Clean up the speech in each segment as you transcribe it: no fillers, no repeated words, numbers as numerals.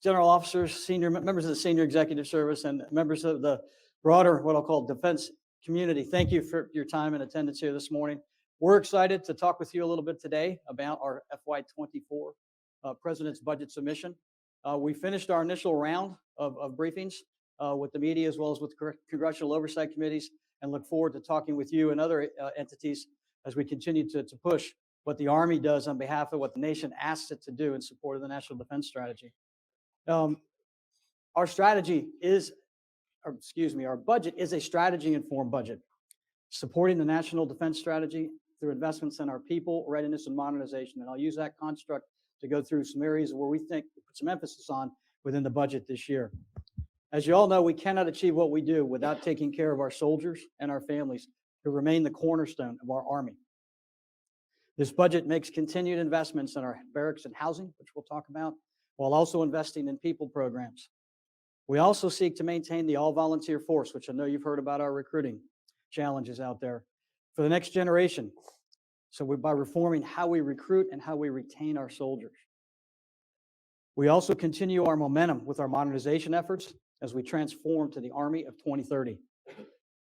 general officers, senior members of the senior executive service, and members of the broader, what I'll call defense community, thank you for your time and attendance here this morning. We're excited to talk with you a little bit today about our FY24 President's Budget Submission. We finished our initial round of briefings with the media as well as with congressional oversight committees, and look forward to talking with you and other entities as we continue to push what the Army does on behalf of what the nation asks it to do in support of the National Defense Strategy. Our strategy is, our budget is a strategy-informed budget, supporting the National Defense Strategy through investments in our people, readiness, and modernization. And I'll use that construct to go through some areas where we think we put some emphasis on within the budget this year. As you all know, we cannot achieve what we do without taking care of our soldiers and our families, who remain the cornerstone of our Army. This budget makes continued investments in our barracks and housing, which we'll talk about, while also investing in people programs. We also seek to maintain the all-volunteer force, which I know you've heard about our recruiting challenges out there, for the next generation. So by reforming how we recruit and how we retain our soldiers. We also continue our momentum with our modernization efforts as we transform to the Army of 2030.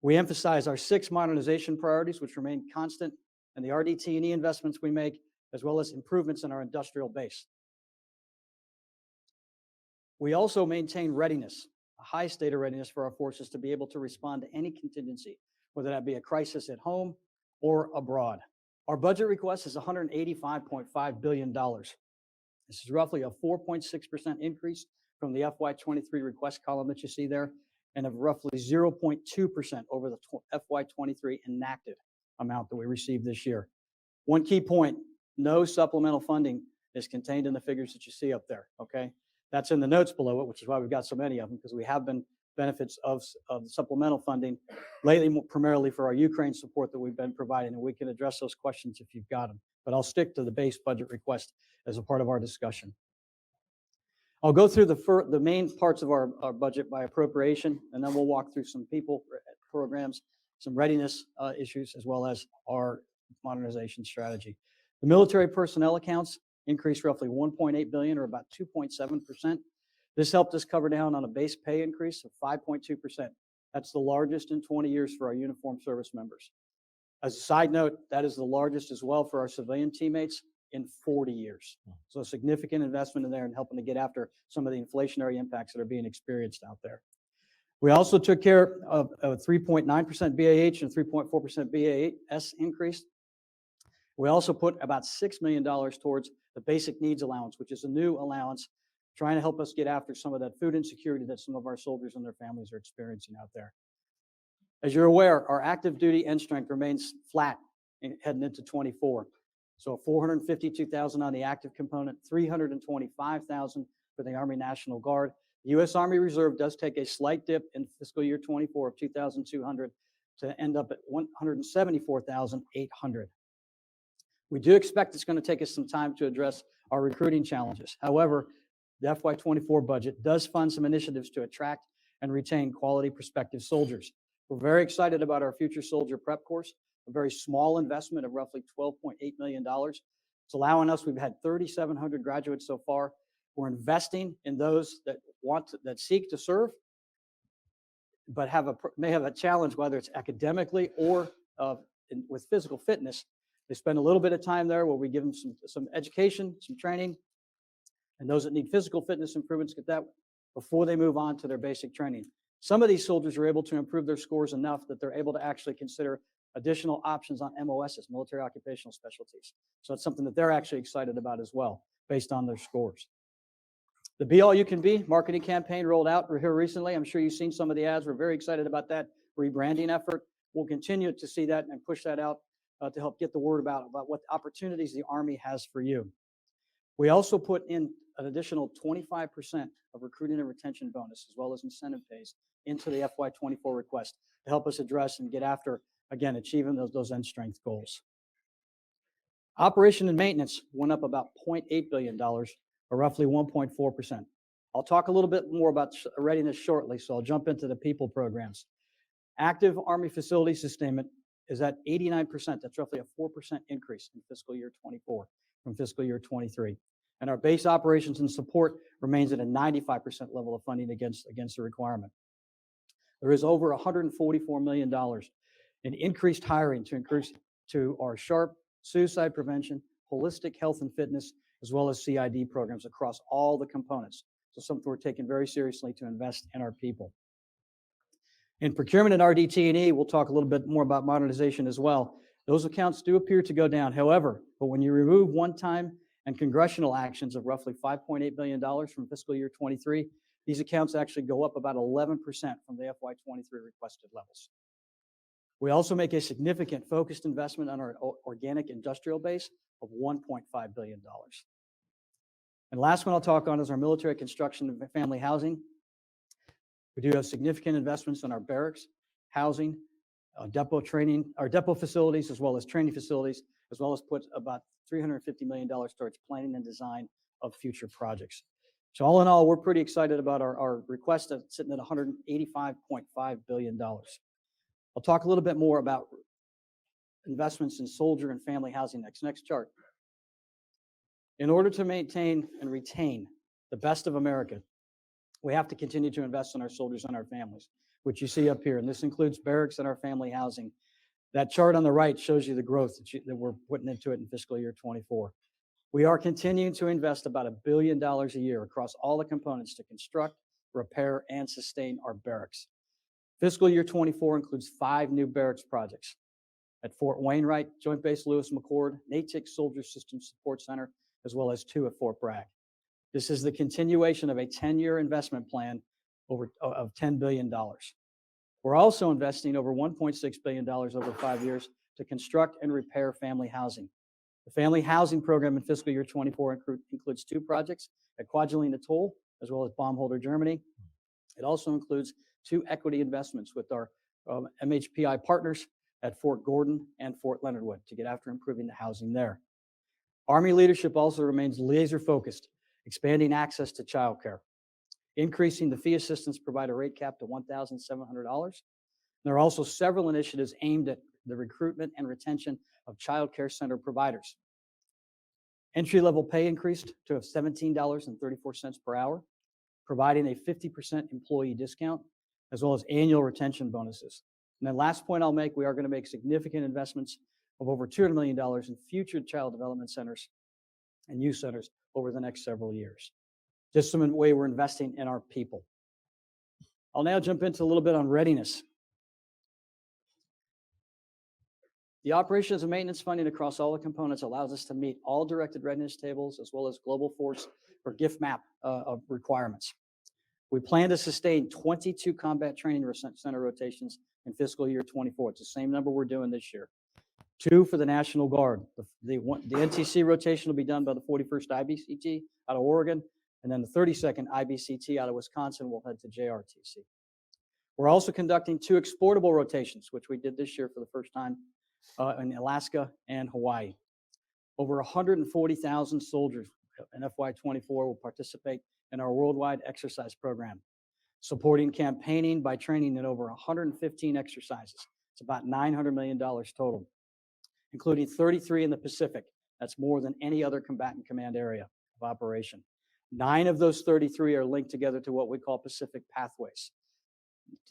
We emphasize our 6 modernization priorities, which remain constant, and the RDT&E investments we make, as well as improvements in our industrial base. We also maintain readiness, a high state of readiness for our forces to be able to respond to any contingency, whether that be a crisis at home or abroad. Our budget request is $185.5 billion. This is roughly a 4.6% increase from the FY23 request column that you see there, and of roughly 0.2% over the FY23 enacted amount that we received this year. One key point, no supplemental funding is contained in the figures that you see up there, okay? That's in the notes below it, which is why we've got so many of them, because we have been benefits of supplemental funding lately, primarily for our Ukraine support that we've been providing, and we can address those questions if you've got them. But I'll stick to the base budget request as a part of our discussion. I'll go through the main parts of our budget by appropriation, and then we'll walk through some people programs, some readiness issues, as well as our modernization strategy. The military personnel accounts increased roughly $1.8 billion, or about 2.7%. This helped us cover down on a base pay increase of 5.2%. That's the largest in 20 years for our uniformed service members. As a side note, that is the largest as well for our civilian teammates in 40 years. So a significant investment in there and helping to get after some of the inflationary impacts that are being experienced out there. We also took care of a 3.9% BAH and 3.4% BAS increase. We also put about $6 million towards the basic needs allowance, which is a new allowance trying to help us get after some of that food insecurity that some of our soldiers and their families are experiencing out there. As you're aware, our active duty end strength remains flat heading into 24. So 452,000 on the active component, 325,000 for the Army National Guard. The U.S. Army Reserve does take a slight dip in fiscal year 24 of 2,200 to end up at 174,800. We do expect it's going to take us some time to address our recruiting challenges. However, the FY24 budget does fund some initiatives to attract and retain quality prospective soldiers. We're very excited about our future soldier prep course, a very small investment of roughly $12.8 million. It's allowing us, we've had 3,700 graduates so far. We're investing in those that that seek to serve, but may have a challenge, whether it's academically or with physical fitness. They spend a little bit of time there where we give them some education, some training, and those that need physical fitness improvements get that before they move on to their basic training. Some of these soldiers are able to improve their scores enough that they're able to actually consider additional options on MOSs, military occupational specialties. So it's something that they're actually excited about as well, based on their scores. The Be All You Can Be marketing campaign rolled out here recently. I'm sure you've seen some of the ads. We're very excited about that rebranding effort. We'll continue to see that and push that out to help get the word about what opportunities the Army has for you. We also put in an additional 25% of recruiting and retention bonus, as well as incentive pays, into the FY24 request to help us address and get after, again, achieving those end strength goals. Operation and maintenance went up about $0.8 billion, or roughly 1.4%. I'll talk a little bit more about readiness shortly, so I'll jump into the people programs. Active Army facility sustainment is at 89%. That's roughly a 4% increase in fiscal year 24 from fiscal year 23. And our base operations and support remains at a 95% level of funding against the requirement. There is over $144 million in increased hiring to increase to our SHARP, suicide prevention, holistic health and fitness, as well as CID programs across all the components. So something we're taking very seriously to invest in our people. In procurement and RDT&E, we'll talk a little bit more about modernization as well. Those accounts do appear to go down. However, but when you remove one-time and congressional actions of roughly $5.8 billion from fiscal year 23, these accounts actually go up about 11% from the FY23 requested levels. We also make a significant focused investment on our organic industrial base of $1.5 billion. And last one I'll talk on is our military construction and family housing. We do have significant investments in our barracks, housing, depot training, our depot facilities, as well as training facilities, as well as put about $350 million towards planning and design of future projects. So all in all, we're pretty excited about our request of sitting at $185.5 billion. I'll talk a little bit more about investments in soldier and family housing next chart. In order to maintain and retain the best of America, we have to continue to invest in our soldiers and our families, which you see up here. And this includes barracks and our family housing. That chart on the right shows you the growth that we're putting into it in fiscal year 24. We are continuing to invest about $1 billion a year across all the components to construct, repair, and sustain our barracks. Fiscal year 24 includes 5 new barracks projects at Fort Wainwright, Joint Base Lewis McChord, Natick Soldier Systems Support Center, as well as 2 at Fort Bragg. This is the continuation of a 10-year investment plan of $10 billion. We're also investing over $1.6 billion over 5 years to construct and repair family housing. The family housing program in fiscal year 24 includes 2 projects at Kwajalein Atoll, as well as Baumholder, Germany. It also includes 2 equity investments with our MHPI partners at Fort Gordon and Fort Leonard Wood to get after improving the housing there. Army leadership also remains laser focused, expanding access to childcare, increasing the fee assistance provider rate cap to $1,700. There are also several initiatives aimed at the recruitment and retention of child care center providers. Entry-level pay increased to $17.34 per hour, providing a 50% employee discount, as well as annual retention bonuses. And then last point I'll make, we are going to make significant investments of over $200 million in future child development centers and youth centers over the next several years. Just some way we're investing in our people. I'll now jump into a little bit on readiness. The operations and maintenance funding across all the components allows us to meet all directed readiness tables as well as global force or GIF map of requirements. We plan to sustain 22 combat training center rotations in fiscal year 24. It's the same number we're doing this year. 2 for the National Guard. The NTC rotation will be done by the 41st IBCT out of Oregon, and then the 32nd IBCT out of Wisconsin will head to JRTC. We're also conducting 2 exportable rotations, which we did this year for the first time in Alaska and Hawaii. Over 140,000 soldiers in FY24 will participate in our worldwide exercise program, supporting campaigning by training in over 115 exercises. It's about $900 million total, including 33 in the Pacific. That's more than any other combatant command area of operation. 9 of those 33 are linked together to what we call Pacific Pathways.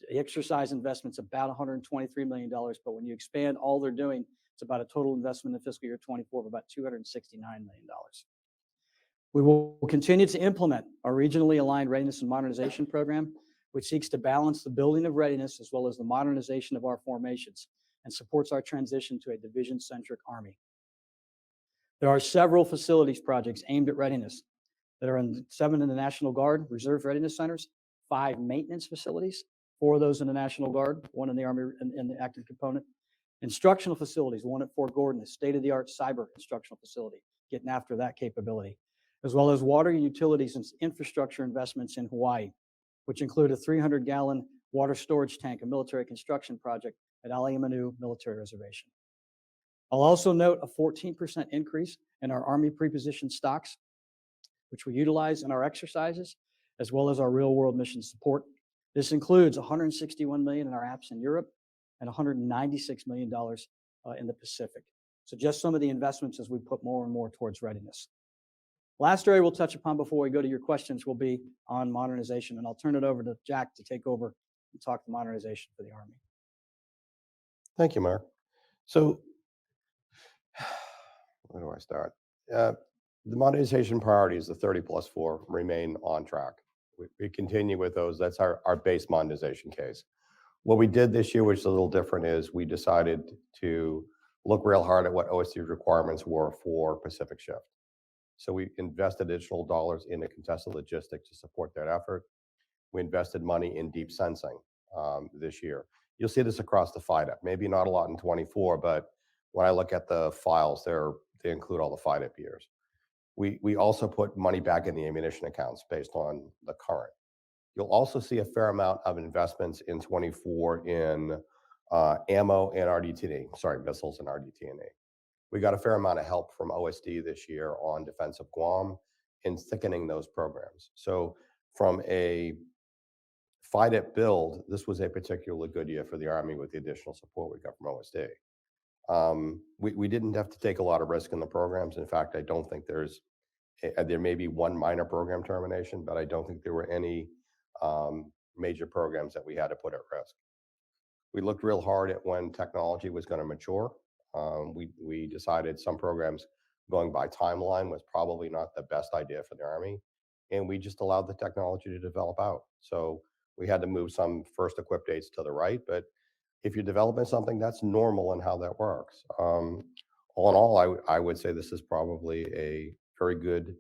The exercise investment's about $123 million, but when you expand all they're doing, it's about a total investment in fiscal year 24 of about $269 million. We will continue to implement our regionally aligned readiness and modernization program, which seeks to balance the building of readiness as well as the modernization of our formations and supports our transition to a division-centric Army. There are several facilities projects aimed at readiness that are 7 in the National Guard, Reserve Readiness Centers, 5 maintenance facilities, 4 of those in the National Guard, 1 in the Army in the active component. Instructional facilities, 1 at Fort Gordon, a state-of-the-art cyber instructional facility, getting after that capability, as well as water utilities and infrastructure investments in Hawaii, which include a 300-gallon water storage tank, a military construction project at Aliamanu Military Reservation. I'll also note a 14% increase in our Army prepositioned stocks, which we utilize in our exercises, as well as our real-world mission support. This includes $161 million in our apps in Europe and $196 million in the Pacific. So just some of the investments as we put more and more towards readiness. Last area we'll touch upon before we go to your questions will be on modernization, and I'll turn it over to Jack to take over and talk the modernization for the Army. Thank you, Mark. So, where do I start? The modernization priorities, the 30+4, remain on track. We continue with those. That's our base modernization case. What we did this year, which is a little different, is we decided to look real hard at what OSD's requirements were for Pacific Shift. So we invested additional dollars in the contested logistics to support that effort. We invested money in deep sensing this year. You'll see this across the FYDP. Maybe not a lot in 24, but when I look at the files, they include all the FYDP years. We also put money back in the ammunition accounts based on the current. You'll also see a fair amount of investments in 24 in ammo and RDT&E, sorry, missiles and RDT&E. We got a fair amount of help from OSD this year on defense of Guam in thickening those programs. So from a FYDP build, this was a particularly good year for the Army with the additional support we got from OSD. We didn't have to take a lot of risk in the programs. In fact, I don't think there may be one minor program termination, but I don't think there were any major programs that we had to put at risk. We looked real hard at when technology was going to mature. We decided some programs going by timeline was probably not the best idea for the Army, and we just allowed the technology to develop out. So we had to move some first equip dates to the right, but if you're developing something, that's normal in how that works. All in all, I would say this is probably a very good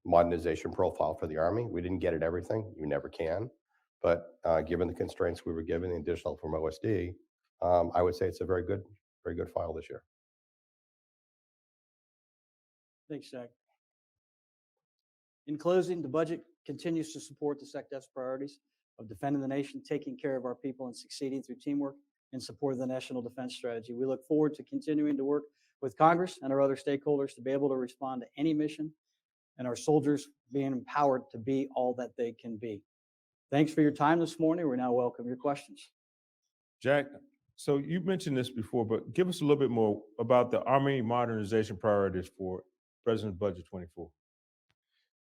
modernization profile for the Army. We didn't get it everything, you never can, but given the constraints we were given, the additional from OSD, I would say it's a very good file this year. Thanks, Jack. In closing, the budget continues to support the SecDef's priorities of defending the nation, taking care of our people, and succeeding through teamwork in support of the National Defense Strategy. We look forward to continuing to work with Congress and our other stakeholders to be able to respond to any mission, and our soldiers being empowered to be all that they can be. Thanks for your time this morning. We now welcome your questions. Jack, so you mentioned this before, but give us a little bit more about the Army modernization priorities for President's Budget 24.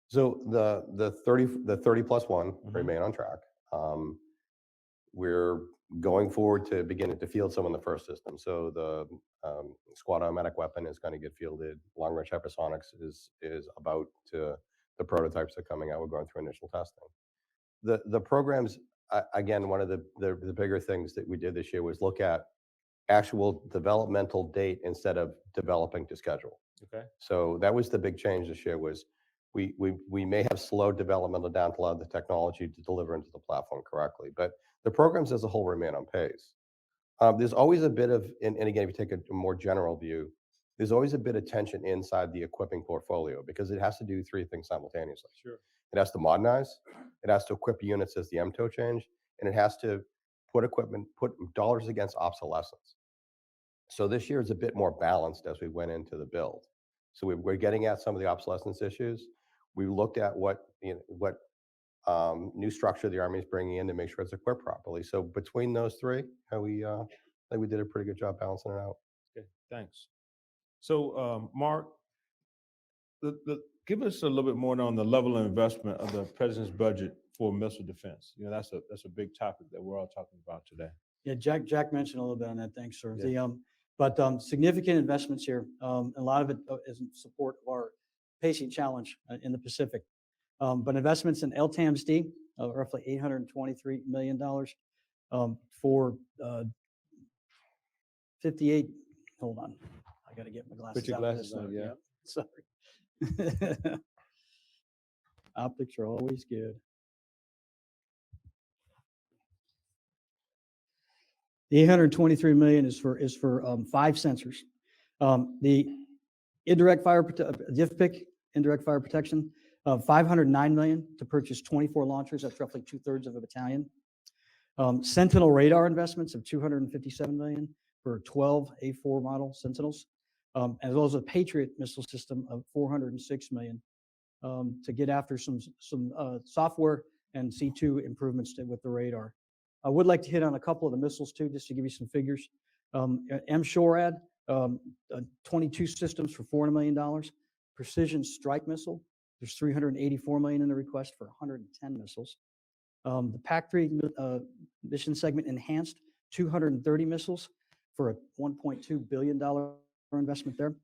So the 30+1 remain on track. We're going forward to beginning to field some of the first systems. So the squad automatic weapon is going to get fielded. Long range hypersonics is about to, the prototypes are coming out. We're going through initial testing. The programs, again, one of the bigger things that we did this year was look at actual developmental date instead of developing to schedule. Okay. So that was the big change this year was we may have slowed development down to allow the technology to deliver into the platform correctly, but the programs as a whole remain on pace. There's always a bit of, and again, if you take a more general view, there's always a bit of tension inside the equipping portfolio because it has to do three things simultaneously. Sure. It has to modernize, it has to equip units as the MTO change, and it has to put dollars against obsolescence. So this year is a bit more balanced as we went into the build. So we're getting at some of the obsolescence issues. We looked at what new structure the Army is bringing in to make sure it's equipped properly. So between those three, I think we did a pretty good job balancing it out. Okay, thanks. So Mark, give us a little bit more on the level of investment of the President's budget for missile defense. You know, that's a big topic that we're all talking about today. Yeah, Jack mentioned a little bit on that. Thanks, sir. Yeah. But significant investments here. A lot of it is in support of our pacing challenge in the Pacific. But investments in LTAMDS, roughly $823 million for 58. Hold on, I got to get my glasses. Put your glasses on, yeah. Sorry. Optics are always good. The $823 million is for 5 sensors. The indirect fire, DIFPIC, indirect fire protection, $509 million to purchase 24 launchers. That's roughly 2/3 of a battalion. Sentinel radar investments of $257 million for 12 A4 model Sentinels, as well as a Patriot missile system of $406 million to get after some software and C2 improvements with the radar. I would like to hit on a couple of the missiles too, just to give you some figures. M-SHORAD, 22 systems for $400 million. Precision strike missile, there's 384 million in the request for 110 missiles. The PAC-3 mission segment enhanced, 230 missiles for a $1.2 billion investment there.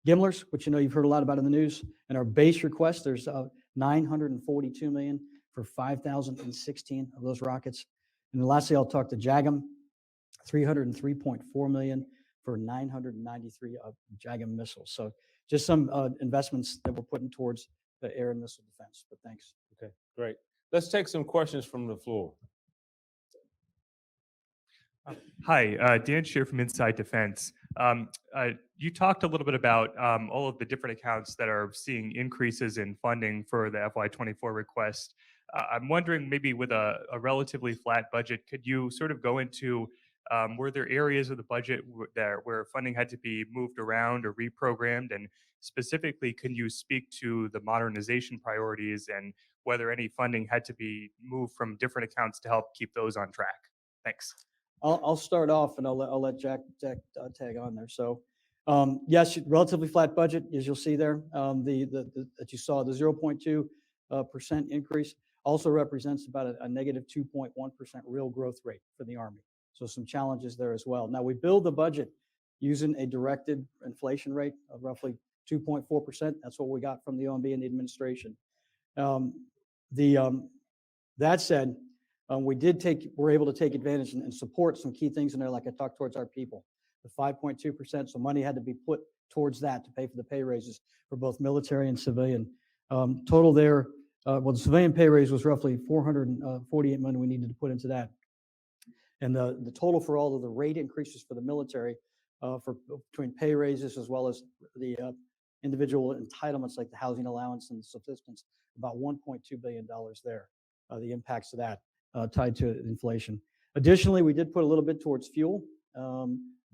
Gimlers, which you've heard a lot about in the news, and our base request, there's 942 million for 5,016 of those rockets. And then lastly, I'll talk to JAGM, 303.4 million for 993 of JAGM missiles. So just some investments that we're putting towards the air and missile defense, but thanks. Okay, great. Let's take some questions from the floor. Hi, Dan Shear from Inside Defense. You talked a little bit about all of the different accounts that are seeing increases in funding for the FY24 request. I'm wondering, maybe with a relatively flat budget, could you sort of go into, were there areas of the budget where funding had to be moved around or reprogrammed? And specifically, can you speak to the modernization priorities and whether any funding had to be moved from different accounts to help keep those on track? Thanks. I'll start off and I'll let Jack tag on there. So yes, relatively flat budget, as you'll see there. That you saw, the 0.2% increase also represents about a negative 2.1% real growth rate for the Army. So some challenges there as well. Now we build the budget using a directed inflation rate of roughly 2.4%. That's what we got from the OMB and the administration. That said, we're able to take advantage and support some key things in there, like I talked towards our people. The 5.2%, so money had to be put towards that to pay for the pay raises for both military and civilian. Total there, the civilian pay raise was roughly 448 million we needed to put into that. And the total for all of the rate increases for the military, between pay raises as well as the individual entitlements like the housing allowance and subsistence, about $1.2 billion there, the impacts of that tied to inflation. Additionally, we did put a little bit towards fuel,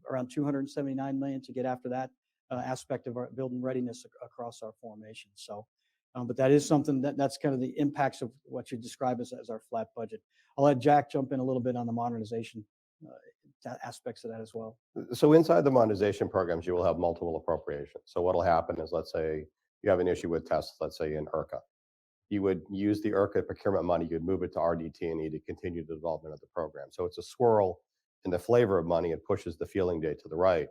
around 279 million to get after that aspect of our building readiness across our formation. So, but that is something that's kind of the impacts of what you describe as our flat budget. I'll let Jack jump in a little bit on the modernization aspects of that as well. So inside the modernization programs, you will have multiple appropriations. So what'll happen is, let's say you have an issue with tests, let's say in IRCA. You would use the IRCA procurement money, you'd move it to RDT&E to continue the development of the program. So it's a swirl in the flavor of money. It pushes the fielding date to the right,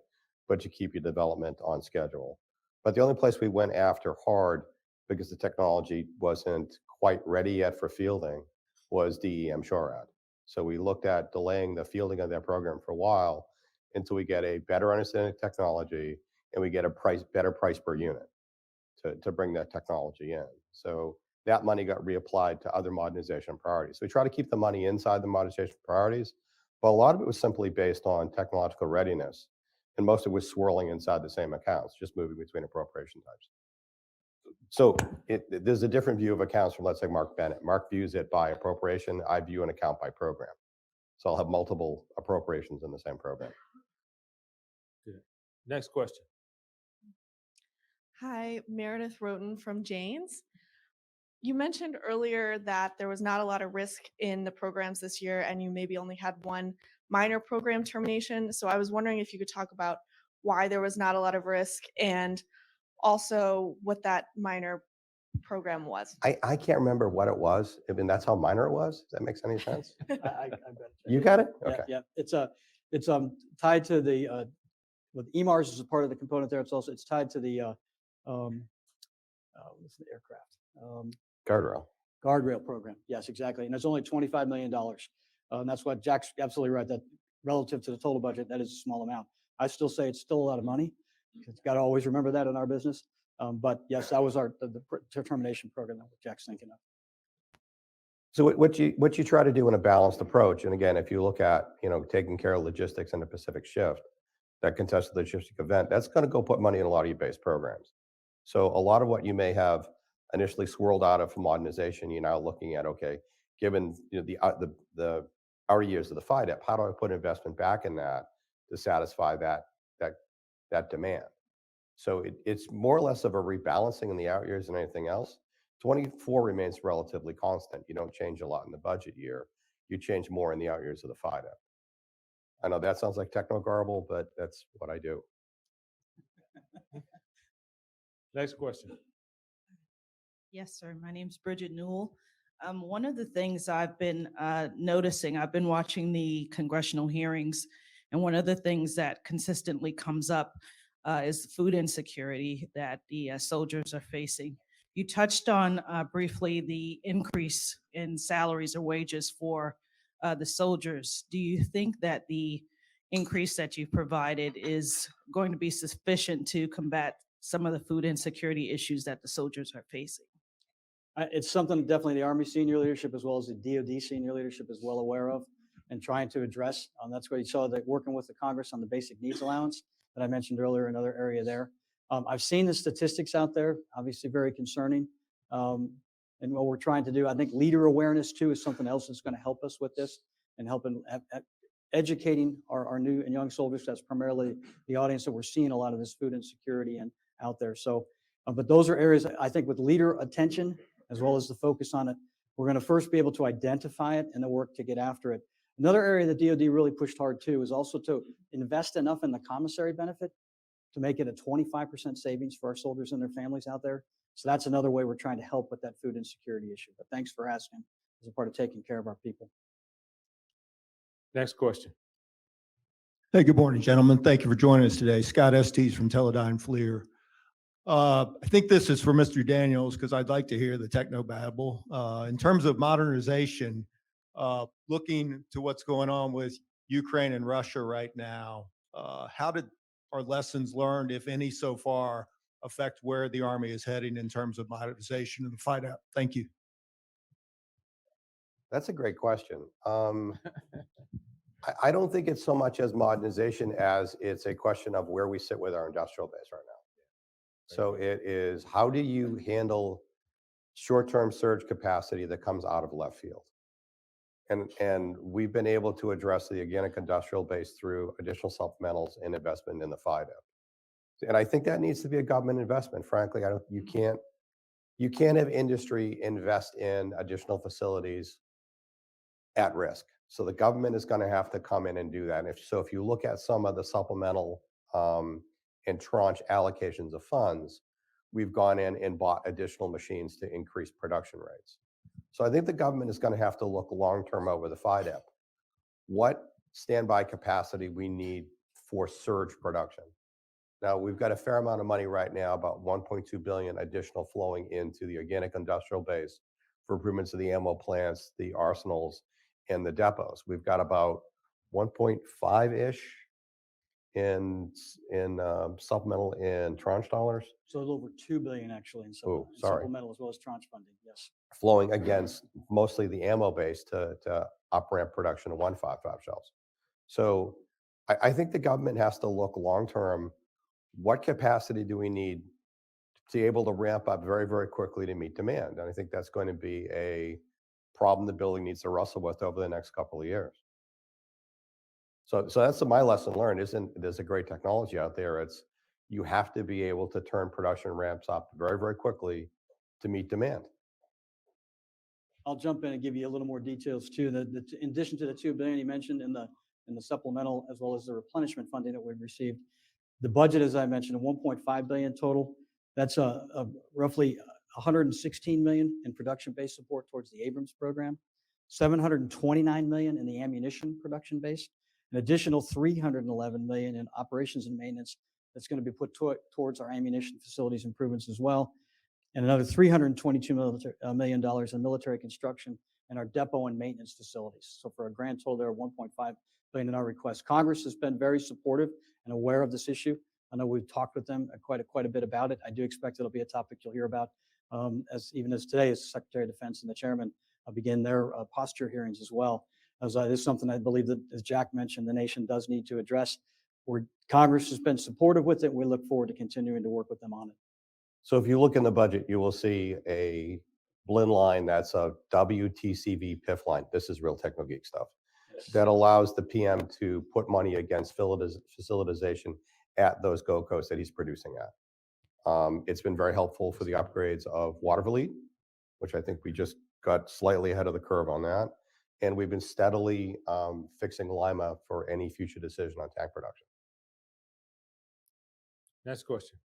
but you keep your development on schedule. But the only place we went after hard, because the technology wasn't quite ready yet for fielding, was DEM SHORAD. So we looked at delaying the fielding of that program for a while until we get a better understanding of technology and we get a better price per unit to bring that technology in. So that money got reapplied to other modernization priorities. So we try to keep the money inside the modernization priorities, but a lot of it was simply based on technological readiness, and most of it was swirling inside the same accounts, just moving between appropriation types. So there's a different view of accounts from, let's say, Mark Bennett. Mark views it by appropriation. I view an account by program. So I'll have multiple appropriations in the same program. Good. Next question. Hi, Meredith Roten from Janes. You mentioned earlier that there was not a lot of risk in the programs this year, and you maybe only had one minor program termination. So I was wondering if you could talk about why there was not a lot of risk and also what that minor program was. I can't remember what it was. I mean, that's how minor it was. Does that make any sense? I bet You got it? Okay. Yeah. It's tied to the with EMARS is a part of the component there. It's tied to the what's the aircraft? Guardrail program. Yes, exactly. And it's only $25 million. And that's what Jack's absolutely right, that relative to the total budget, that is a small amount. I still say it's still a lot of money. You've got to always remember that in our business. But yes, that was the termination program that Jack's thinking of. So what you try to do in a balanced approach, and again, if you look at, taking care of logistics in a Pacific shift, that contested logistic event, that's going to go put money in a lot of your base programs. So a lot of what you may have initially swirled out of modernization, you're now looking at, okay, given the outer years of the FYDP, how do I put investment back in that to satisfy that demand? So it's more or less of a rebalancing in the out years than anything else. 24 remains relatively constant. You don't change a lot in the budget year. You change more in the out years of the FYDP. I know that sounds like techno garble, but that's what I do. Next question. Yes, sir. My name's Bridget Newell. One of the things I've been noticing, I've been watching the congressional hearings, and one of the things that consistently comes up is the food insecurity that the soldiers are facing. You touched on briefly the increase in salaries or wages for the soldiers. Do you think that the increase that you've provided is going to be sufficient to combat some of the food insecurity issues that the soldiers are facing? It's something definitely the Army senior leadership as well as the DoD senior leadership is well aware of and trying to address. That's what you saw, that working with the Congress on the basic needs allowance that I mentioned earlier, another area there. I've seen the statistics out there, obviously very concerning. And what we're trying to do, I think leader awareness too is something else that's going to help us with this and helping educating our new and young soldiers. That's primarily the audience that we're seeing a lot of this food insecurity and out there. So, but those are areas I think with leader attention, as well as the focus on it, we're going to first be able to identify it and then work to get after it. Another area that DoD really pushed hard too is also to invest enough in the commissary benefit to make it a 25% savings for our soldiers and their families out there. So that's another way we're trying to help with that food insecurity issue. But thanks for asking as a part of taking care of our people. Next question. Hey, good morning, gentlemen. Thank you for joining us today. Scott Estes from Teledyne FLIR. I think this is for Mr. Daniels because I'd like to hear the techno-babble. In terms of modernization, looking to what's going on with Ukraine and Russia right now, how did our lessons learned, if any so far, affect where the Army is heading in terms of modernization and the fight out? Thank you. That's a great question. I don't think it's so much as modernization as it's a question of where we sit with our industrial base right now. So it is, how do you handle short-term surge capacity that comes out of left field? And we've been able to address the organic industrial base through additional supplementals and investment in the FIDO. And I think that needs to be a government investment. Frankly, you can't have industry invest in additional facilities at risk. So the government is going to have to come in and do that. And if you look at some of the supplemental and tranche allocations of funds, we've gone in and bought additional machines to increase production rates. So I think the government is going to have to look long-term over the FIDEP. What standby capacity we need for surge production. Now, we've got a fair amount of money right now, about $1.2 billion additional flowing into the organic industrial base for improvements of the ammo plants, the arsenals, and the depots. We've got about 1.5-ish in supplemental and tranche dollars. So a little over $2 billion actually in supplemental as well as tranche funding. Yes. Flowing against mostly the ammo base to up ramp production of 155 shells. So I think the government has to look long term. What capacity do we need to be able to ramp up very, very quickly to meet demand? And I think that's going to be a problem the building needs to wrestle with over the next couple of years. So that's my lesson learned. There's a great technology out there. It's you have to be able to turn production ramps up very, very quickly to meet demand. I'll jump in and give you a little more details too. In addition to the $2 billion you mentioned in the supplemental, as well as the replenishment funding that we've received, the budget, as I mentioned, $1.5 billion total. That's roughly $116 million in production-based support towards the Abrams program, $729 million in the ammunition production base, an additional $311 million in operations and maintenance that's going to be put towards our ammunition facilities improvements as well, and another $322 million in military construction and our depot and maintenance facilities. So for a grand total there of $1.5 billion in our request. Congress has been very supportive and aware of this issue. I know we've talked with them quite a bit about it. I do expect it'll be a topic you'll hear about as today as Secretary of Defense and the Chairman begin their posture hearings as well. As this is something I believe that, as Jack mentioned, the nation does need to address. Where Congress has been supportive with it, we look forward to continuing to work with them on it. So if you look in the budget, you will see a blend line that's a WTCV PIF line. This is real techno geek stuff. That allows the PM to put money against facilitization at those GOCOs that he's producing at. It's been very helpful for the upgrades of Waterville, which I think we just got slightly ahead of the curve on that. And we've been steadily fixing Lima for any future decision on tank production. Next question.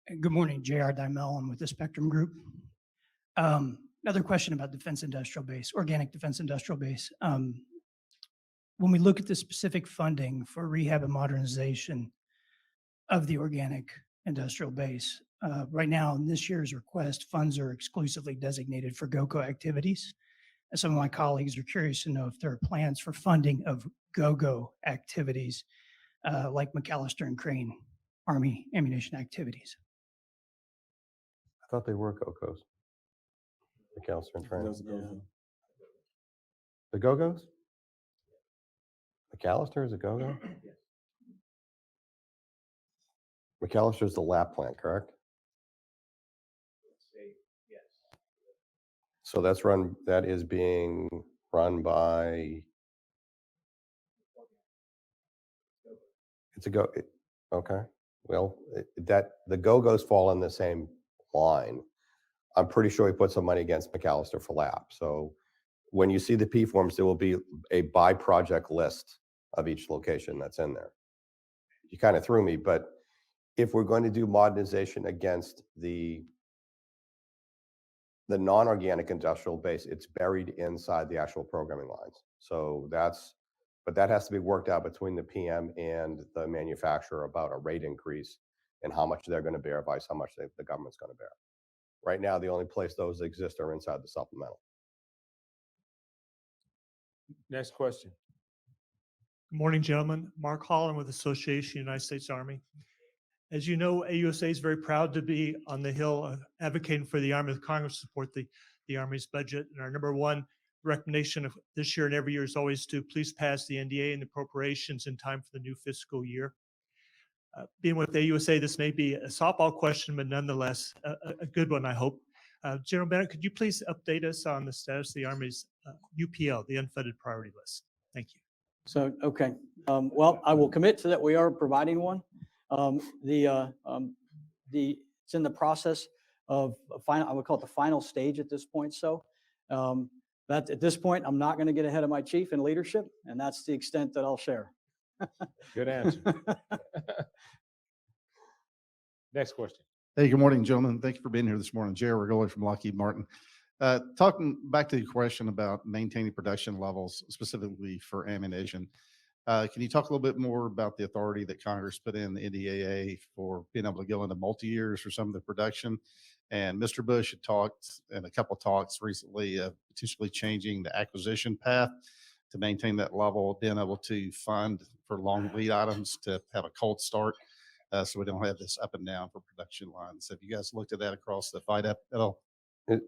Good morning, J.R. Dymel. I'm with the Spectrum Group. Another question about Defense Industrial Base, Organic Defense Industrial Base. When we look at the specific funding for rehab and modernization of the Organic Industrial Base, right now in this year's request, funds are exclusively designated for GOCO activities. And some of my colleagues are curious to know if there are plans for funding of GOGO activities like McAllister and Crane Army ammunition activities. I thought they were GoCos. McAllister and Trent. The Go-Go's? McAllister is a Go-Go? McAllister's the lap plant, correct? So that is being run by, okay. Well, the Go-Go's fall in the same line. I'm pretty sure he put some money against McAllister for lap. So when you see the P forms, there will be a by project list of each location that's in there. You kind of threw me, but if we're going to do modernization against the non-organic industrial base, it's buried inside the actual programming lines. So but that has to be worked out between the PM and the manufacturer about a rate increase and how much they're going to bear versus how much the government's going to bear. Right now, the only place those exist are inside the supplemental. Next question. Good morning, gentlemen. Mark Holland with Association United States Army. As you know, AUSA is very proud to be on the Hill advocating for the Army of Congress to support the Army's budget. And our number one recommendation of this year and every year is always to please pass the NDA and the appropriations in time for the new fiscal year. Being with AUSA, this may be a softball question, but nonetheless, a good one, I hope. General Bennett, could you please update us on the status of the Army's UPL, the unfunded priority list? Thank you. So, okay. Well, I will commit to that we are providing one. It's in the process of I would call it the final stage at this point. So that at this point, I'm not going to get ahead of my chief in leadership, and that's the extent that I'll share. Good answer. Next question. Hey, good morning, gentlemen. Thank you for being here this morning. Jerry Regoli from Lockheed Martin. Talking back to your question about maintaining production levels, specifically for ammunition, can you talk a little bit more about the authority that Congress put in the NDAA for being able to go into multi-years for some of the production? And Mr. Bush had talked in a couple of talks recently of potentially changing the acquisition path to maintain that level, being able to fund for long lead items to have a cold start. So we don't have this up and down for production lines. Have you guys looked at that across the FYDP at all?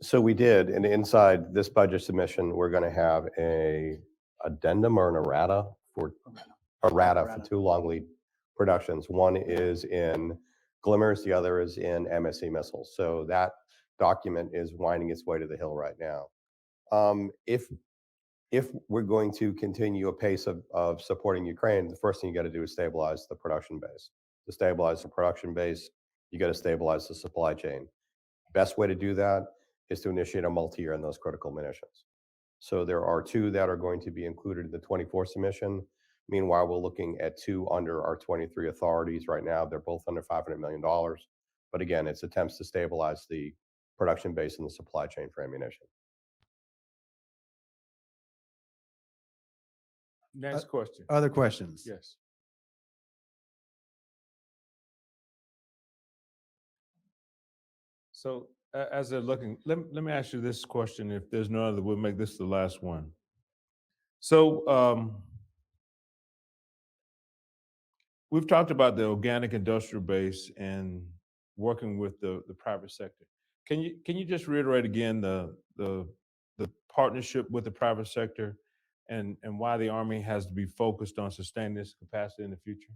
So we did, and inside this budget submission, we're going to have a addendum or an errata for two long lead productions. One is in Glimmers, the other is in MSE missiles. So that document is winding its way to the Hill right now. If we're going to continue a pace of supporting Ukraine, the first thing you got to do is stabilize the production base. To stabilize the production base, you got to stabilize the supply chain. Best way to do that is to initiate a multi-year on those critical munitions. So there are two that are going to be included in the 24 submission. Meanwhile, we're looking at two under our 23 authorities right now. They're both under $500 million. But again, it's attempts to stabilize the production base and the supply chain for ammunition. Next question. Other questions? Yes. So as they're looking, let me ask you this question. If there's no other, we'll make this the last one. So we've talked about the organic industrial base and working with the private sector. Can you just reiterate again the partnership with the private sector and why the Army has to be focused on sustaining this capacity in the future?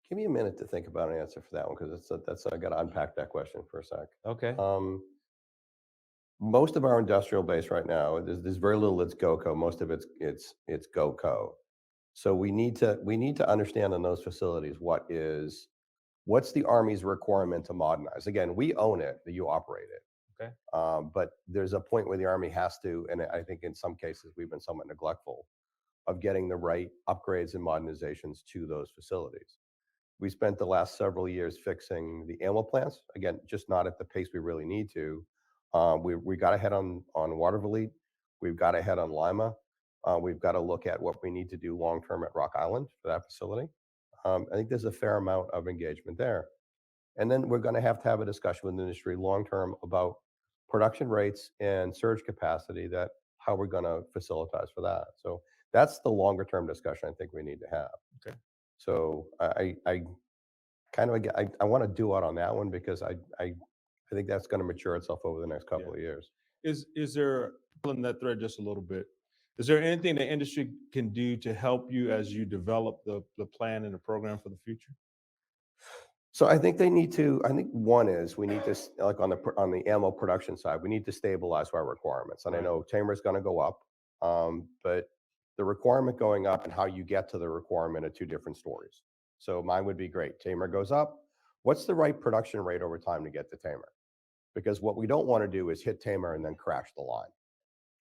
Give me a minute to think about an answer for that one, because I got to unpack that question for a sec. Okay. Most of our industrial base right now, there's very little that's GOCO. Most of it's GOCO. So we need to understand in those facilities what's the Army's requirement to modernize. Again, we own it, you operate it. Okay. But there's a point where the Army has to, and I think in some cases we've been somewhat neglectful of of getting the right upgrades and modernizations to those facilities. We spent the last several years fixing the ammo plants, again, just not at the pace we really need to. We got ahead on Waterville, we've got ahead on Lima. We've got to look at what we need to do long-term at Rock Island for that facility. I think there's a fair amount of engagement there. And then we're going to have a discussion with the industry long-term about production rates and surge capacity, that how we're going to facilitate for that. So that's the longer-term discussion I think we need to have. Okay. So I kind of, I want to do it on that one because I think that's going to mature itself over the next couple of years. Is there, pulling that thread just a little bit, is there anything the industry can do to help you as you develop the plan and the program for the future? So I think they need to, I think one is we need to, like on the ammo production side, we need to stabilize our requirements. And I know Tamer's going to go up, but the requirement going up and how you get to the requirement are two different stories. So mine would be great. Tamer goes up. What's the right production rate over time to get to Tamer? Because what we don't want to do is hit Tamer and then crash the line.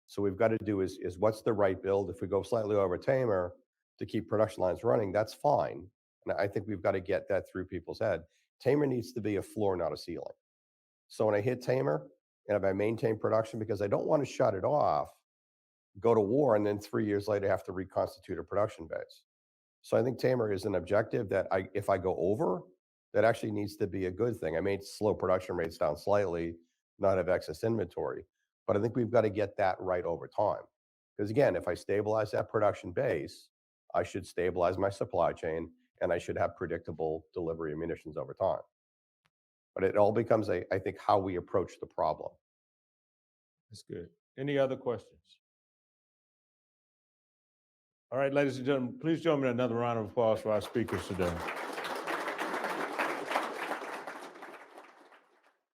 So we've got to do is what's the right build? If we go slightly over Tamer to keep production lines running, that's fine. And I think we've got to get that through people's head. Tamer needs to be a floor, not a ceiling. So when I hit Tamer, and if I maintain production, because I don't want to shut it off, go to war, and then 3 years later have to reconstitute a production base. So I think Tamer is an objective that if I go over, that actually needs to be a good thing. I may slow production rates down slightly, not have excess inventory, but I think we've got to get that right over time. Because again, if I stabilize that production base, I should stabilize my supply chain, and I should have predictable delivery of munitions over time. But it all becomes, I think, how we approach the problem. That's good. Any other questions? All right, ladies and gentlemen, please join me in another round of applause for our speakers today.